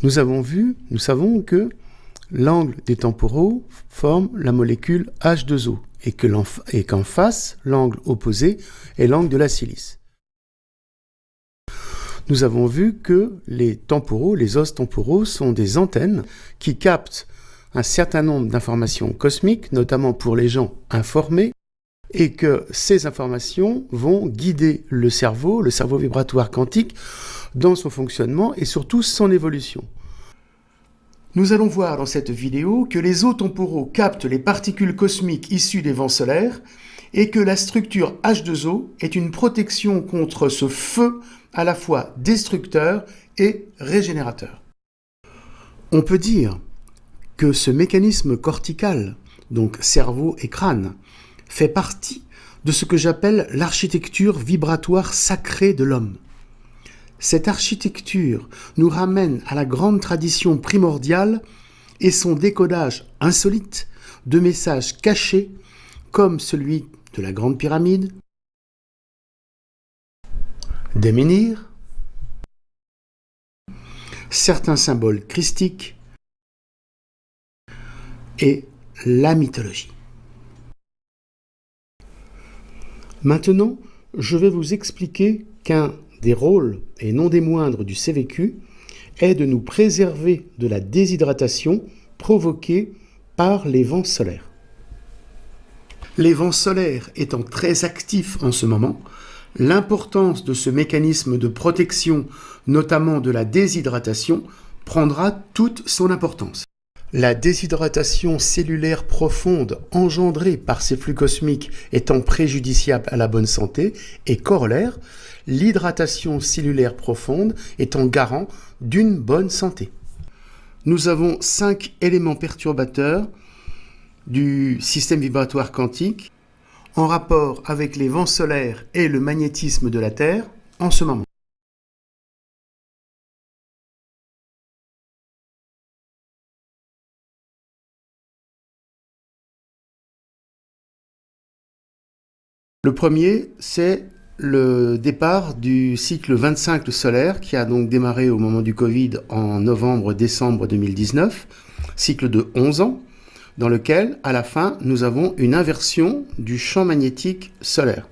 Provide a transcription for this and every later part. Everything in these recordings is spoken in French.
Nous savons que l'angle des temporaux forme la molécule H2O et qu'en face, l'angle opposé est l'angle de la silice. Nous avons vu que les temporaux, les os temporaux, sont des antennes qui captent un certain nombre d'informations cosmiques, notamment pour les gens informés, et que ces informations vont guider le cerveau vibratoire quantique, dans son fonctionnement et surtout son évolution. Nous allons voir dans cette vidéo que les os temporaux captent les particules cosmiques issues des vents solaires et que la structure H2O est une protection contre ce feu à la fois destructeur et régénérateur. On peut dire que ce mécanisme cortical, donc cerveau et crâne, fait partie de ce que j'appelle l'architecture vibratoire sacrée de l'homme. Cette architecture nous ramène à la grande tradition primordiale et son décodage insolite de messages cachés comme celui de la Grande Pyramide, des menhirs, certains symboles christiques et la mythologie. Maintenant, je vais vous expliquer qu'un des rôles, et non des moindres, du CVQ est de nous préserver de la déshydratation provoquée par les vents solaires. Les vents solaires étant très actifs en ce moment, l'importance de ce mécanisme de protection, notamment de la déshydratation, prendra toute son importance. La déshydratation cellulaire profonde engendrée par ces flux cosmiques étant préjudiciable à la bonne santé et corollaire, l'hydratation cellulaire profonde étant garant d'une bonne santé. Nous avons 5 éléments perturbateurs du système vibratoire quantique en rapport avec les vents solaires et le magnétisme de la Terre en ce moment. Le premier, c'est le départ du cycle 25 solaire qui a donc démarré au moment du Covid en novembre-décembre 2019, cycle de 11 ans, dans lequel, à la fin, nous avons une inversion du champ magnétique solaire.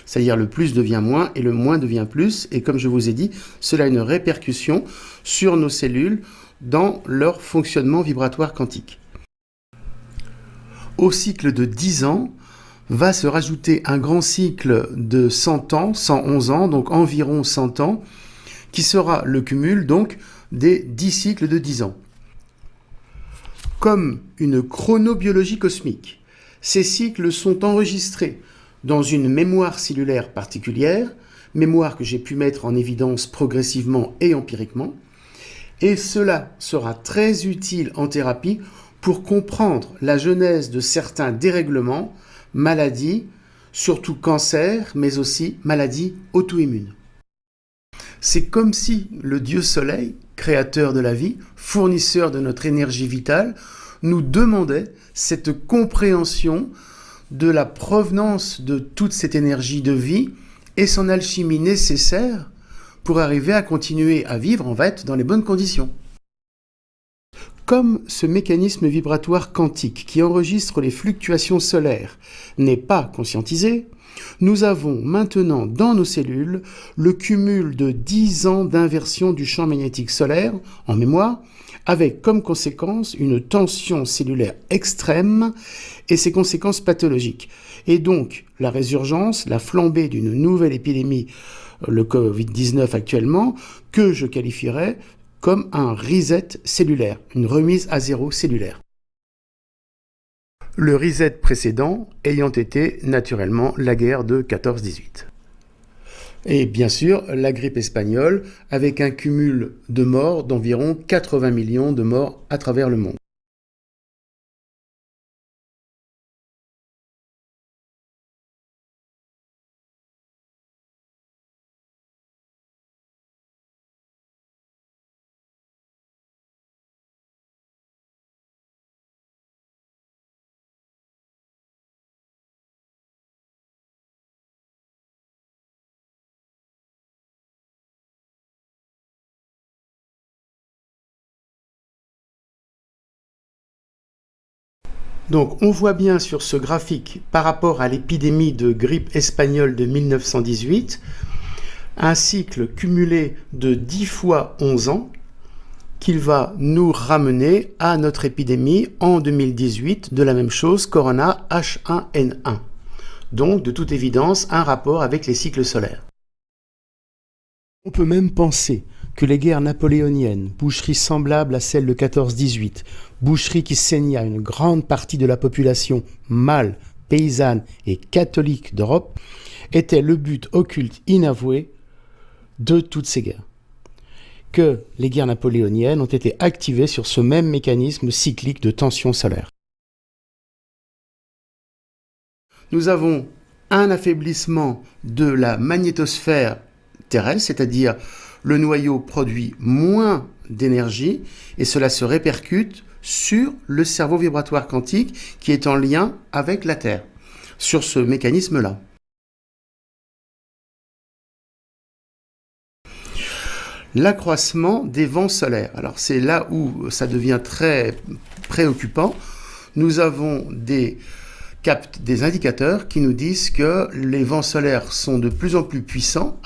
C'est-à-dire le plus devient moins et le moins devient plus, et comme je vous ai dit, cela a une répercussion sur nos cellules dans leur fonctionnement vibratoire quantique. Au cycle de 10 ans, va se rajouter un grand cycle de 100 ans, 111 ans, donc environ 100 ans, qui sera le cumul donc des 10 cycles de 10 ans. Comme une chronobiologie cosmique, ces cycles sont enregistrés dans une mémoire cellulaire particulière, mémoire que j'ai pu mettre en évidence progressivement et empiriquement, et cela sera très utile en thérapie pour comprendre la genèse de certains dérèglements, maladies, surtout cancer, mais aussi maladies auto-immunes. C'est comme si le Dieu Soleil, créateur de la vie, fournisseur de notre énergie vitale, nous demandait cette compréhension de la provenance de toute cette énergie de vie et son alchimie nécessaire pour arriver à continuer à vivre en fait dans les bonnes conditions. Comme ce mécanisme vibratoire quantique qui enregistre les fluctuations solaires n'est pas conscientisé, nous avons maintenant dans nos cellules le cumul de 10 ans d'inversion du champ magnétique solaire en mémoire, avec comme conséquence une tension cellulaire extrême et ses conséquences pathologiques. Et donc la résurgence, la flambée d'une nouvelle épidémie, le Covid-19 actuellement, que je qualifierais comme un reset cellulaire, une remise à zéro cellulaire. Le reset précédent ayant été naturellement la guerre de 14-18. Et bien sûr, la grippe espagnole avec un cumul de morts d'environ 80 millions de morts à travers le monde. Donc on voit bien sur ce graphique, par rapport à l'épidémie de grippe espagnole de 1918, un cycle cumulé de 10 fois 11 ans qu'il va nous ramener à notre épidémie en 2018 de la même chose, Corona H1N1. Donc de toute évidence, un rapport avec les cycles solaires. On peut même penser que les guerres napoléoniennes, boucheries semblables à celles de 14-18, boucheries qui saigna une grande partie de la population mâle, paysanne et catholique d'Europe, étaient le but occulte inavoué de toutes ces guerres. Que les guerres napoléoniennes ont été activées sur ce même mécanisme cyclique de tension solaire. Nous avons un affaiblissement de la magnétosphère terrestre, c'est-à-dire le noyau produit moins d'énergie et cela se répercute sur le cerveau vibratoire quantique qui est en lien avec la Terre, sur ce mécanisme-là. L'accroissement des vents solaires. Alors c'est là où ça devient très préoccupant. Nous avons des indicateurs qui nous disent que les vents solaires sont de plus en plus puissants.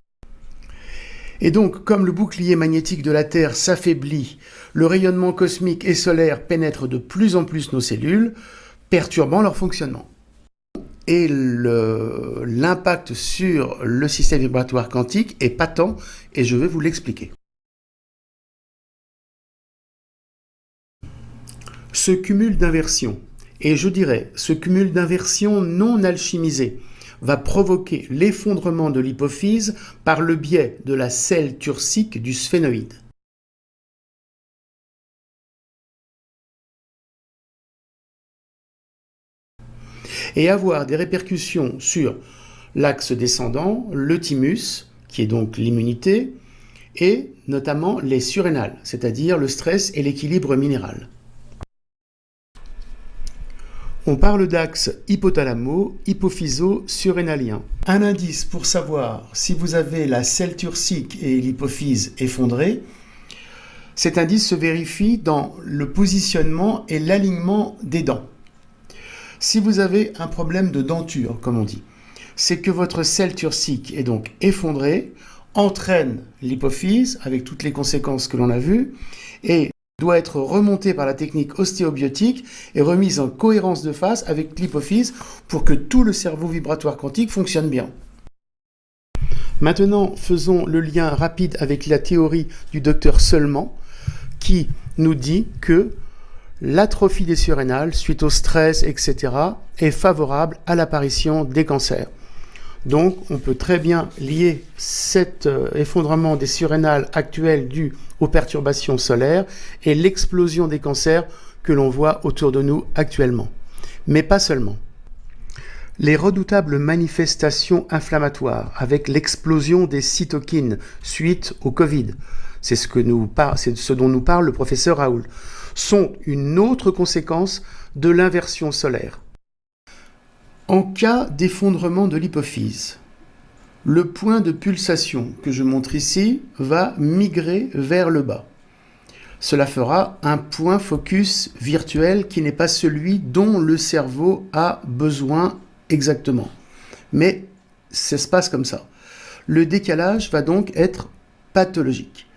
Et donc, comme le bouclier magnétique de la Terre s'affaiblit, le rayonnement cosmique et solaire pénètre de plus en plus nos cellules, perturbant leur fonctionnement. Et l'impact sur le système vibratoire quantique est patent, et je vais vous l'expliquer. Ce cumul d'inversions, et je dirais ce cumul d'inversions non alchimisées, va provoquer l'effondrement de l'hypophyse par le biais de la selle turcique du sphénoïde. Et avoir des répercussions sur l'axe descendant, le thymus, qui est donc l'immunité, et notamment les surrénales, c'est-à-dire le stress et l'équilibre minéral. On parle d'axe hypothalamo-hypophyso-surrénalien. Un indice pour savoir si vous avez la selle turcique et l'hypophyse effondrée, cet indice se vérifie dans le positionnement et l'alignement des dents. Si vous avez un problème de denture, comme on dit, c'est que votre selle turcique est donc effondrée, entraîne l'hypophyse, avec toutes les conséquences que l'on a vues, et doit être remontée par la technique ostéobiotique et remise en cohérence de phase avec l'hypophyse pour que tout le cerveau vibratoire quantique fonctionne bien. Maintenant, faisons le lien rapide avec la théorie du docteur Seulement, qui nous dit que l'atrophie des surrénales, suite au stress, etc., est favorable à l'apparition des cancers. Donc, on peut très bien lier cet effondrement des surrénales actuelles dû aux perturbations solaires et l'explosion des cancers que l'on voit autour de nous actuellement. Mais pas seulement. Les redoutables manifestations inflammatoires avec l'explosion des cytokines suite au Covid, c'est ce dont nous parle le professeur Raoult, sont une autre conséquence de l'inversion solaire. En cas d'effondrement de l'hypophyse, le point de pulsation que je montre ici va migrer vers le bas. Cela fera un point focus virtuel qui n'est pas celui dont le cerveau a besoin exactement. Mais ça se passe comme ça. Le décalage va donc être pathologique.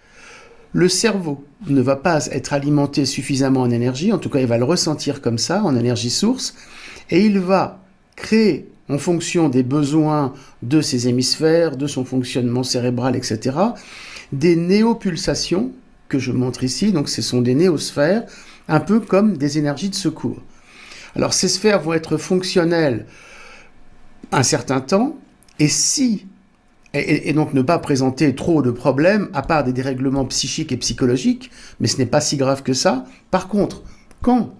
Le cerveau ne va pas être alimenté suffisamment en énergie, en tout cas il va le ressentir comme ça, en énergie source, et il va créer, en fonction des besoins de ses hémisphères, de son fonctionnement cérébral, etc., des néopulsations, que je montre ici, donc ce sont des néosphères, un peu comme des énergies de secours. Alors ces sphères vont être fonctionnelles un certain temps, et donc ne pas présenter trop de problèmes, à part des dérèglements psychiques et psychologiques, mais ce n'est pas si grave que ça. Par contre, quand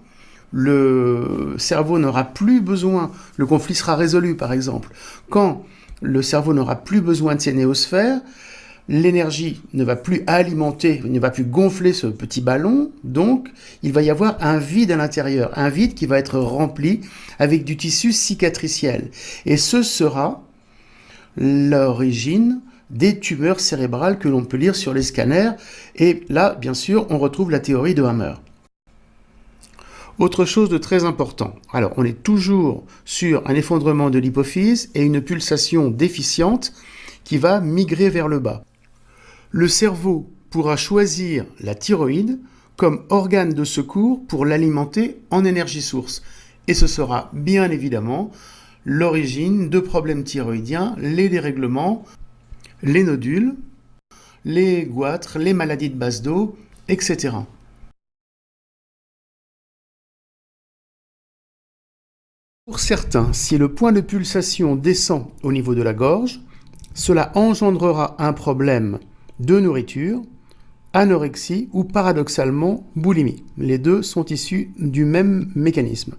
le cerveau n'aura plus besoin, le conflit sera résolu par exemple, quand le cerveau n'aura plus besoin de ces néosphères, l'énergie ne va plus alimenter, ne va plus gonfler ce petit ballon, donc il va y avoir un vide à l'intérieur, un vide qui va être rempli avec du tissu cicatriciel. Et ce sera l'origine des tumeurs cérébrales que l'on peut lire sur les scanners. Et là, bien sûr, on retrouve la théorie de Hammer. Autre chose de très important. Alors, on est toujours sur un effondrement de l'hypophyse et une pulsation déficiente qui va migrer vers le bas. Le cerveau pourra choisir la thyroïde comme organe de secours pour l'alimenter en énergie source. Et ce sera bien évidemment l'origine de problèmes thyroïdiens, les dérèglements, les nodules, les goitres, les maladies de base d'eau, etc. Pour certains, si le point de pulsation descend au niveau de la gorge, cela engendrera un problème de nourriture, anorexie ou paradoxalement boulimie. Les deux sont issus du même mécanisme,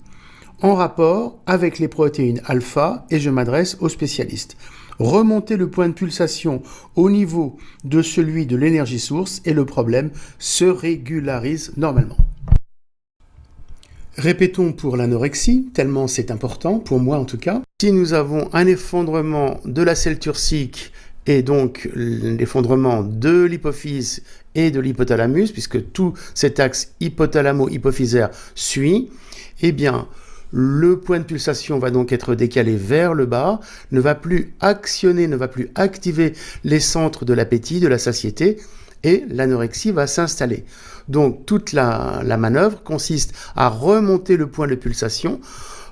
en rapport avec les protéines alpha, et je m'adresse aux spécialistes. Remonter le point de pulsation au niveau de celui de l'énergie source et le problème se régularise normalement. Répétons pour l'anorexie, tellement c'est important, pour moi en tout cas. Si nous avons un effondrement de la selle turcique et donc l'effondrement de l'hypophyse et de l'hypothalamus, puisque tout cet axe hypothalamo-hypophysaire suit, eh bien, le point de pulsation va donc être décalé vers le bas, ne va plus actionner, ne va plus activer les centres de l'appétit, de la satiété, et l'anorexie va s'installer. Donc toute la manœuvre consiste à remonter le point de pulsation,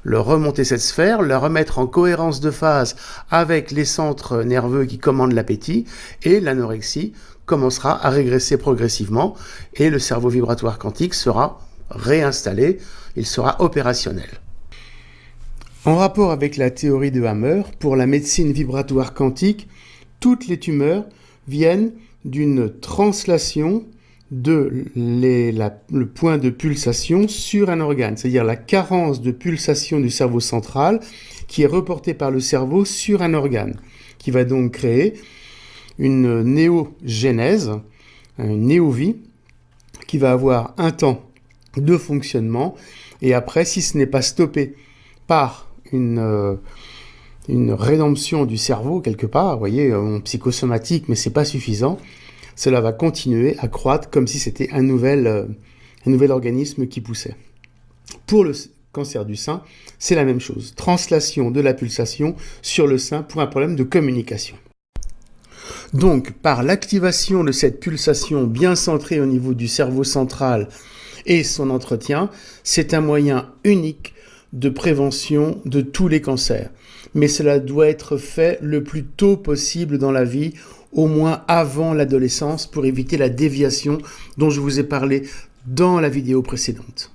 remonter cette sphère, la remettre en cohérence de phase avec les centres nerveux qui commandent l'appétit, et l'anorexie commencera à régresser progressivement, et le cerveau vibratoire quantique sera réinstallé, il sera opérationnel. En rapport avec la théorie de Hammer, pour la médecine vibratoire quantique, toutes les tumeurs viennent d'une translation de le point de pulsation sur un organe, c'est-à-dire la carence de pulsation du cerveau central qui est reportée par le cerveau sur un organe, qui va donc créer une néogénèse, une néovie, qui va avoir un temps de fonctionnement, et après, si ce n'est pas stoppé par une rédemption du cerveau quelque part, vous voyez, en psychosomatique, mais c'est pas suffisant, cela va continuer à croître comme si c'était un nouvel organisme qui poussait. Pour le cancer du sein, c'est la même chose. Translation de la pulsation sur le sein pour un problème de communication. Donc, par l'activation de cette pulsation bien centrée au niveau du cerveau central et son entretien, c'est un moyen unique de prévention de tous les cancers. Mais cela doit être fait le plus tôt possible dans la vie, au moins avant l'adolescence, pour éviter la déviation dont je vous ai parlé dans la vidéo précédente.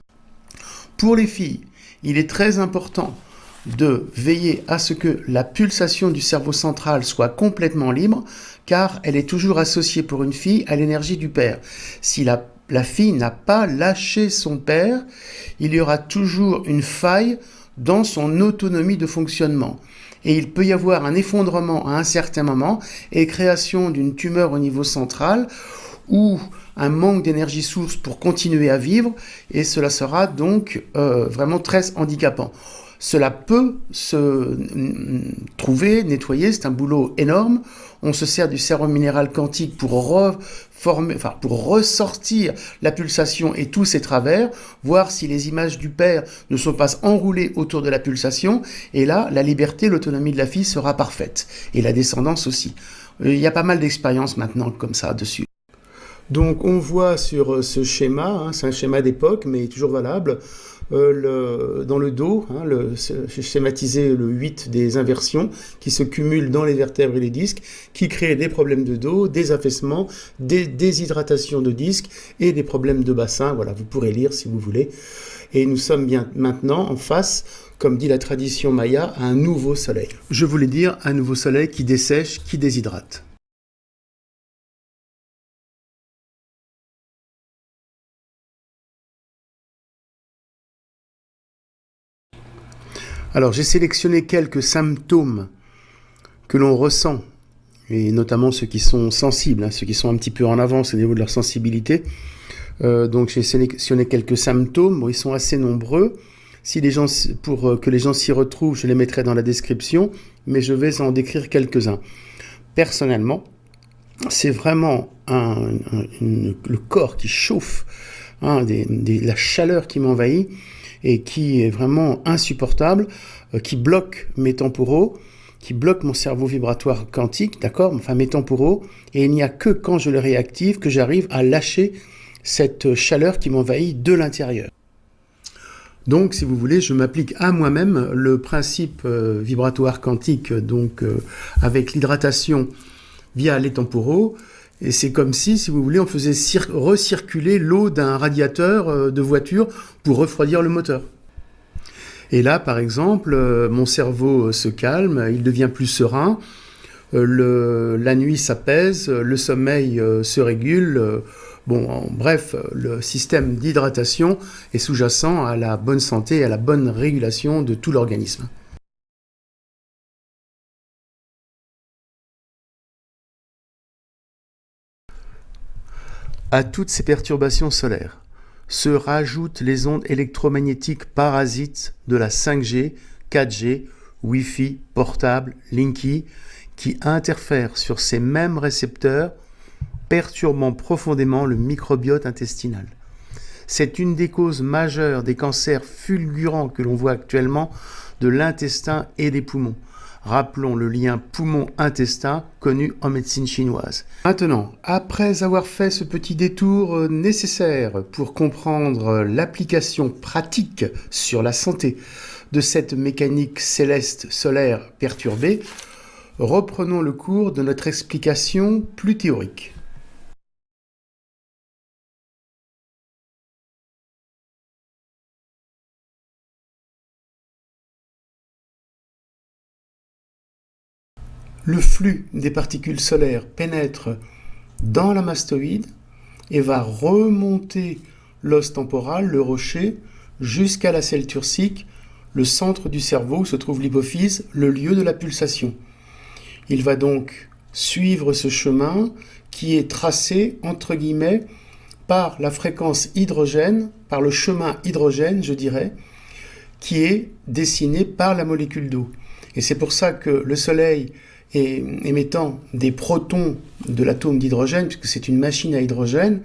Pour les filles, il est très important de veiller à ce que la pulsation du cerveau central soit complètement libre, car elle est toujours associée pour une fille à l'énergie du père. Si la fille n'a pas lâché son père, il y aura toujours une faille dans son autonomie de fonctionnement. Et il peut y avoir un effondrement à un certain moment et création d'une tumeur au niveau central ou un manque d'énergie source pour continuer à vivre, et cela sera donc vraiment très handicapant. Cela peut se trouver, nettoyer, c'est un boulot énorme. On se sert du sérum minéral quantique pour ressortir la pulsation et tous ses travers, voir si les images du père ne sont pas enroulées autour de la pulsation, et là, la liberté, l'autonomie de la fille sera parfaite, et la descendance aussi. Il y a pas mal d'expériences maintenant comme ça dessus. Donc on voit sur ce schéma, c'est un schéma d'époque mais toujours valable, dans le dos, j'ai schématisé le 8 des inversions qui se cumulent dans les vertèbres et les disques, qui créent des problèmes de dos, des affaissements, des déshydratations de disques et des problèmes de bassin. Voilà, vous pourrez lire si vous voulez. Et nous sommes bien maintenant en face, comme dit la tradition maya, à un nouveau soleil. Je voulais dire un nouveau soleil qui dessèche, qui déshydrate. Alors, j'ai sélectionné quelques symptômes que l'on ressent, et notamment ceux qui sont sensibles, ceux qui sont un petit peu en avance au niveau de leur sensibilité. Donc, j'ai sélectionné quelques symptômes. Bon, ils sont assez nombreux. Pour que les gens s'y retrouvent, je les mettrai dans la description, mais je vais en décrire quelques-uns. Personnellement, c'est vraiment le corps qui chauffe, la chaleur qui m'envahit. et qui est vraiment insupportable, qui bloque mes temporaux, qui bloque mon cerveau vibratoire quantique, d'accord, enfin mes temporaux, et il n'y a que quand je le réactive que j'arrive à lâcher cette chaleur qui m'envahit de l'intérieur. Donc, si vous voulez, je m'applique à moi-même le principe vibratoire quantique, donc avec l'hydratation via les temporaux, et c'est comme si vous voulez, on faisait recirculer l'eau d'un radiateur de voiture pour refroidir le moteur. Et là, par exemple, mon cerveau se calme, il devient plus serein, la nuit s'apaise, le sommeil se régule. Bref, le système d'hydratation est sous-jacent à la bonne santé et à la bonne régulation de tout l'organisme. À toutes ces perturbations solaires se rajoutent les ondes électromagnétiques parasites de la 5G, 4G, Wi-Fi, portable, Linky, qui interfèrent sur ces mêmes récepteurs, perturbant profondément le microbiote intestinal. C'est une des causes majeures des cancers fulgurants que l'on voit actuellement de l'intestin et des poumons. Rappelons le lien poumon-intestin connu en médecine chinoise. Maintenant, après avoir fait ce petit détour nécessaire pour comprendre l'application pratique sur la santé de cette mécanique céleste solaire perturbée, reprenons le cours de notre explication plus théorique. Le flux des particules solaires pénètre dans la mastoïde et va remonter l'os temporal, le rocher, jusqu'à la selle turcique, le centre du cerveau où se trouve l'hypophyse, le lieu de la pulsation. Il va donc suivre ce chemin qui est tracé, entre guillemets, par la fréquence hydrogène, par le chemin hydrogène, je dirais, qui est dessiné par la molécule d'eau. Et c'est pour ça que le Soleil, émettant des protons de l'atome d'hydrogène, puisque c'est une machine à hydrogène,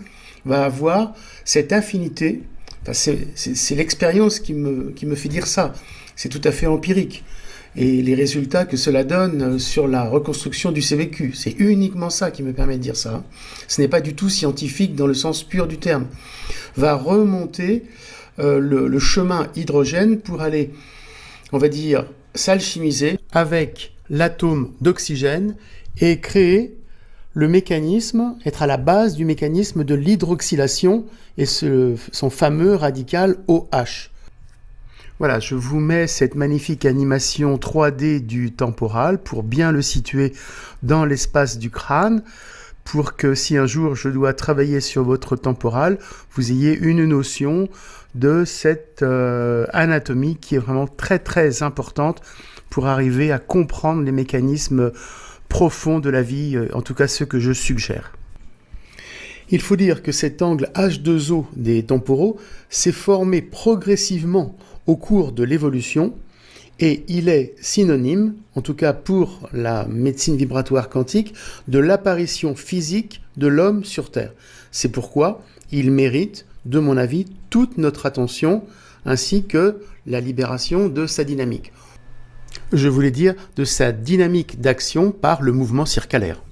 va avoir cette affinité. Enfin, c'est l'expérience qui me fait dire ça. C'est tout à fait empirique. Et les résultats que cela donne sur la reconstruction du CVQ, c'est uniquement ça qui me permet de dire ça. Ce n'est pas du tout scientifique dans le sens pur du terme. Va remonter le chemin hydrogène pour aller, on va dire, s'alchimiser avec l'atome d'oxygène et créer le mécanisme, être à la base du mécanisme de l'hydroxylation et son fameux radical OH. Voilà, je vous mets cette magnifique animation 3D du temporal pour bien le situer dans l'espace du crâne, pour que si un jour je dois travailler sur votre temporal, vous ayez une notion de cette anatomie qui est vraiment très très importante pour arriver à comprendre les mécanismes profonds de la vie, en tout cas ceux que je suggère. Il faut dire que cet angle H2O des temporaux s'est formé progressivement au cours de l'évolution et il est synonyme, en tout cas pour la médecine vibratoire quantique, de l'apparition physique de l'homme sur Terre. C'est pourquoi il mérite, de mon avis, toute notre attention ainsi que la libération de sa dynamique. Je voulais dire de sa dynamique d'action par le mouvement circulaire.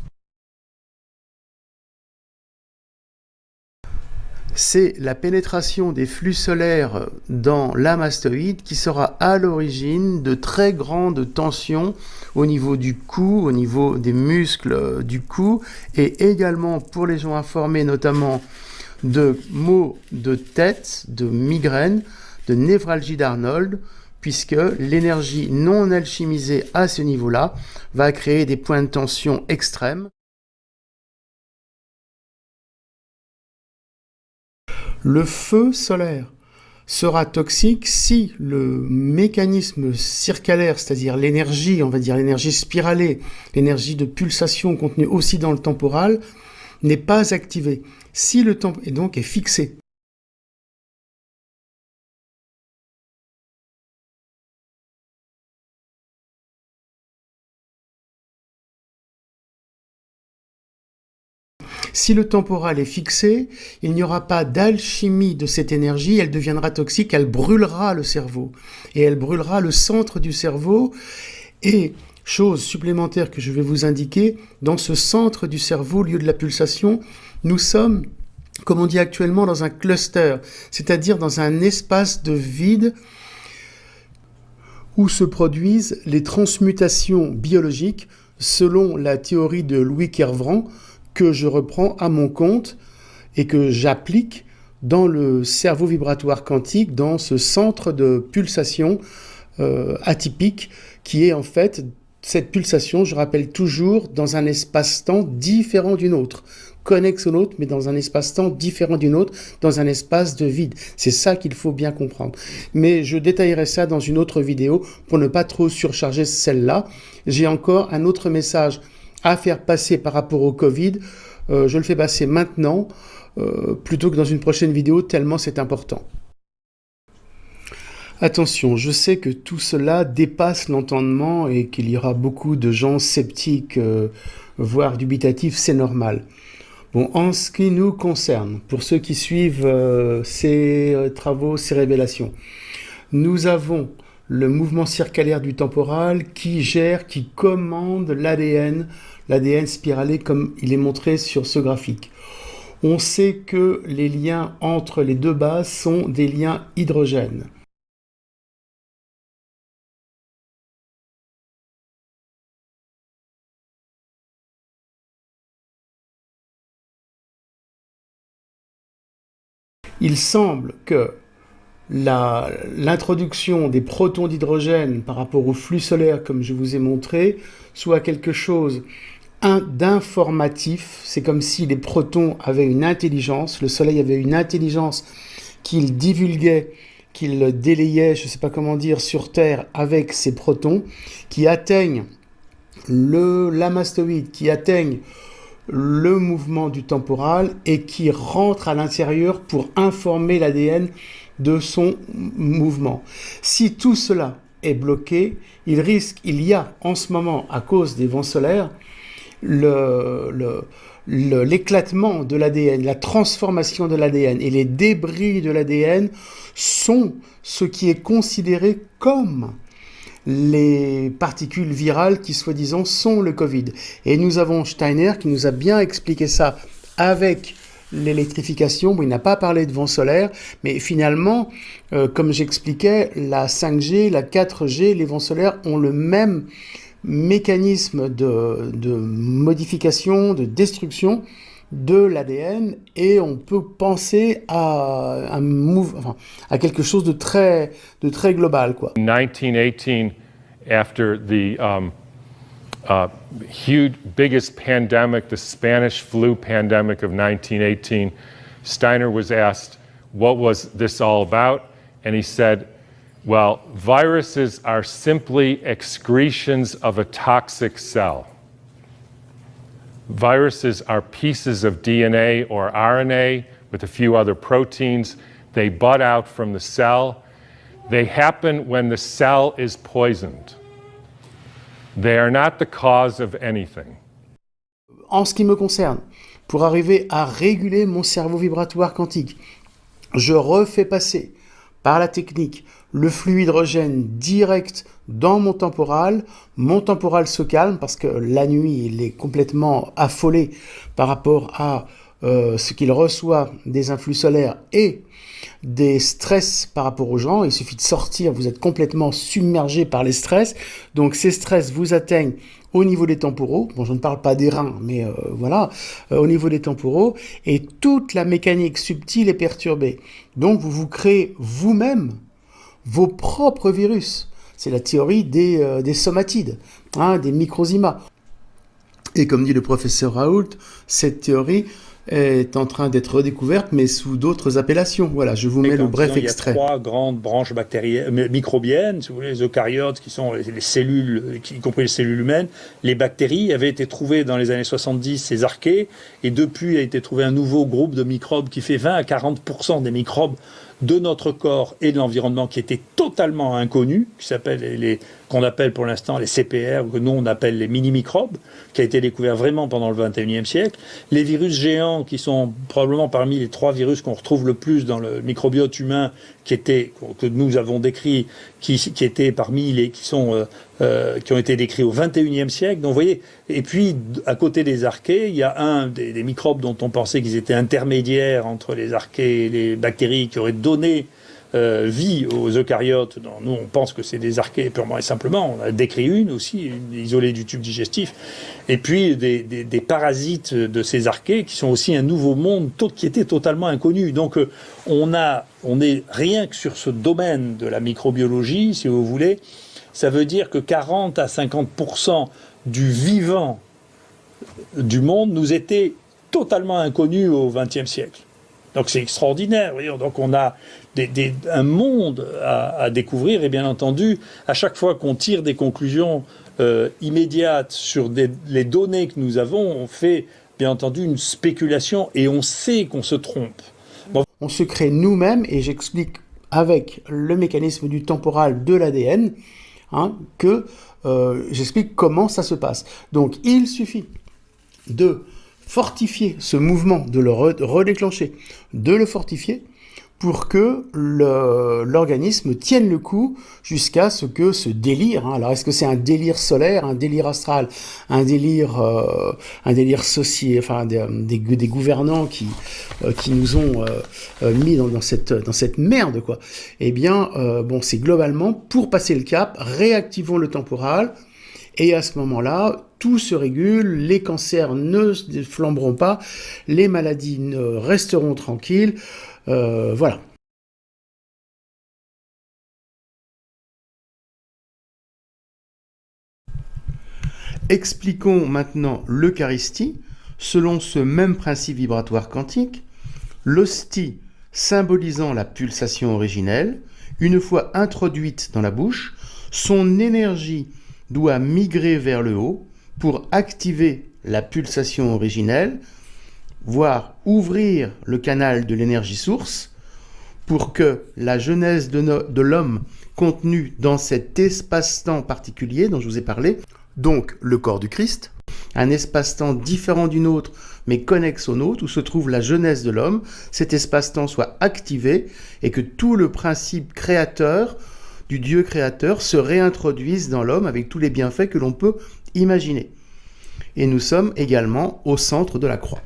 C'est la pénétration des flux solaires dans la mastoïde qui sera à l'origine de très grandes tensions au niveau du cou, au niveau des muscles du cou, et également pour les gens informés notamment de maux de tête, de migraines, de névralgie d'Arnold, puisque l'énergie non alchimisée à ce niveau-là va créer des points de tension extrêmes. Le feu solaire sera toxique si le mécanisme circulaire, c'est-à-dire l'énergie, on va dire l'énergie spiralée, l'énergie de pulsation contenue aussi dans le temporal, n'est pas activé. Si le temps est donc fixé. Si le temporal est fixé, il n'y aura pas d'alchimie de cette énergie, elle deviendra toxique, elle brûlera le cerveau. Et elle brûlera le centre du cerveau. Et, chose supplémentaire que je vais vous indiquer, dans ce centre du cerveau, lieu de la pulsation, nous sommes, comme on dit actuellement, dans un cluster, c'est-à-dire dans un espace de vide où se produisent les transmutations biologiques selon la théorie de Louis Kervran, que je reprends à mon compte et que j'applique dans le cerveau vibratoire quantique, dans ce centre de pulsation atypique qui est en fait cette pulsation, je rappelle toujours, dans un espace-temps différent d'une autre, connexe au nôtre, mais dans un espace-temps différent d'une autre, dans un espace de vide. C'est ça qu'il faut bien comprendre. Mais je détaillerai ça dans une autre vidéo pour ne pas trop surcharger celle-là. J'ai encore un autre message à faire passer par rapport au Covid. Je le fais passer maintenant, plutôt que dans une prochaine vidéo, tellement c'est important. Attention, je sais que tout cela dépasse l'entendement et qu'il y aura beaucoup de gens sceptiques, voire dubitatifs, c'est normal. Bon, en ce qui nous concerne, pour ceux qui suivent ces travaux, ces révélations, nous avons le mouvement circulaire du temporal qui gère, qui commande l'ADN spiralé comme il est montré sur ce graphique. On sait que les liens entre les deux bases sont des liens hydrogènes. Il semble que l'introduction des protons d'hydrogène par rapport au flux solaire, comme je vous ai montré, soit quelque chose d'informatif. C'est comme si les protons avaient une intelligence, le Soleil avait une intelligence qu'il divulguait, qu'il délayait, je ne sais pas comment dire, sur Terre avec ces protons, qui atteignent la mastoïde, qui atteignent le mouvement du temporal et qui rentre à l'intérieur pour informer l'ADN de son mouvement. Si tout cela est bloqué, il y a en ce moment, à cause des vents solaires, l'éclatement de l'ADN, la transformation de l'ADN et les débris de l'ADN sont ce qui est considéré comme les particules virales qui, soi-disant, sont le Covid. Et nous avons Steiner qui nous a bien expliqué ça avec l'électrification. Bon, il n'a pas parlé de vent solaire, mais finalement, comme j'expliquais, la 5G, la 4G, les vents solaires ont le même mécanisme de modification, de destruction de l'ADN, et on peut penser à à quelque chose de très global, quoi. 1918, after the biggest pandemic, the Spanish flu pandemic of 1918, Steiner was asked, what was this all about? And he said, well, viruses are simply excretions of a toxic cell. Viruses are pieces of DNA or RNA with a few other proteins. They bud out from the cell. They happen when the cell is poisoned. They are not the cause of anything. En ce qui me concerne, pour arriver à réguler mon cerveau vibratoire quantique, je refais passer par la technique le flux hydrogène direct dans mon temporal se calme parce que la nuit, il est complètement affolé par rapport à ce qu'il reçoit des influx solaires et des stress par rapport aux gens. Il suffit de sortir, vous êtes complètement submergé par les stress. Donc ces stress vous atteignent au niveau des temporaux. Bon, je ne parle pas des reins, mais voilà, au niveau des temporaux. Et toute la mécanique subtile est perturbée. Donc vous vous créez vous-même vos propres virus. C'est la théorie des somatides, des microzymas. Et comme dit le professeur Raoult, cette théorie est en train d'être redécouverte, mais sous d'autres appellations. Voilà, je vous mets le bref extrait. Il y a 3 grandes branches microbiennes, si vous voulez, les eucaryotes, qui sont les cellules, y compris les cellules humaines. Les bactéries avaient été trouvées dans les années 70, ces archées, et depuis a été trouvé un nouveau groupe de microbes qui fait 20 à 40% des microbes de notre corps et de l'environnement qui était totalement inconnu, qu'on appelle pour l'instant les CPR, ou que nous on appelle les mini-microbes, qui a été découvert vraiment pendant le 21e siècle. Les virus géants, qui sont probablement parmi les 3 virus qu'on retrouve le plus dans le microbiote humain, que nous avons décrits, qui étaient parmi les qui ont été décrits au 21e siècle. Donc vous voyez, et puis à côté des archées, il y a un des microbes dont on pensait qu'ils étaient intermédiaires entre les archées et les bactéries, qui auraient donné vie aux eucaryotes. Nous, on pense que c'est des archées purement et simplement. On a décrit une aussi, une isolée du tube digestif. Et puis des parasites de ces archées qui sont aussi un nouveau monde qui était totalement inconnu. Donc on est rien que sur ce domaine de la microbiologie, si vous voulez, ça veut dire que 40 à 50% du vivant du monde nous était totalement inconnu au XXe siècle. Donc c'est extraordinaire, voyons. Donc on a un monde à découvrir, et bien entendu, à chaque fois qu'on tire des conclusions immédiates sur les données que nous avons, on fait bien entendu une spéculation et on sait qu'on se trompe. Bon. On se crée nous-mêmes, et j'explique avec le mécanisme du temporal de l'ADN, j'explique comment ça se passe. Donc il suffit de fortifier ce mouvement, de le redéclencher, de le fortifier pour que l'organisme tienne le coup jusqu'à ce que ce délire, alors est-ce que c'est un délire solaire, un délire astral, un délire social, enfin des gouvernants qui nous ont mis dans cette merde, quoi. Eh bien, c'est globalement, pour passer le cap, réactivons le temporal, et à ce moment-là, tout se régule, les cancers ne flamberont pas, les maladies resteront tranquilles, voilà. Expliquons maintenant l'Eucharistie, selon ce même principe vibratoire quantique. L'hostie symbolisant la pulsation originelle, une fois introduite dans la bouche, son énergie doit migrer vers le haut pour activer la pulsation originelle, voire ouvrir le canal de l'énergie source pour que la genèse de l'homme contenue dans cet espace-temps particulier dont je vous ai parlé, donc le corps du Christ, un espace-temps différent du nôtre mais connexe au nôtre, où se trouve la genèse de l'homme, cet espace-temps soit activé et que tout le principe créateur du Dieu créateur se réintroduise dans l'homme avec tous les bienfaits que l'on peut imaginer. Et nous sommes également au centre de la croix.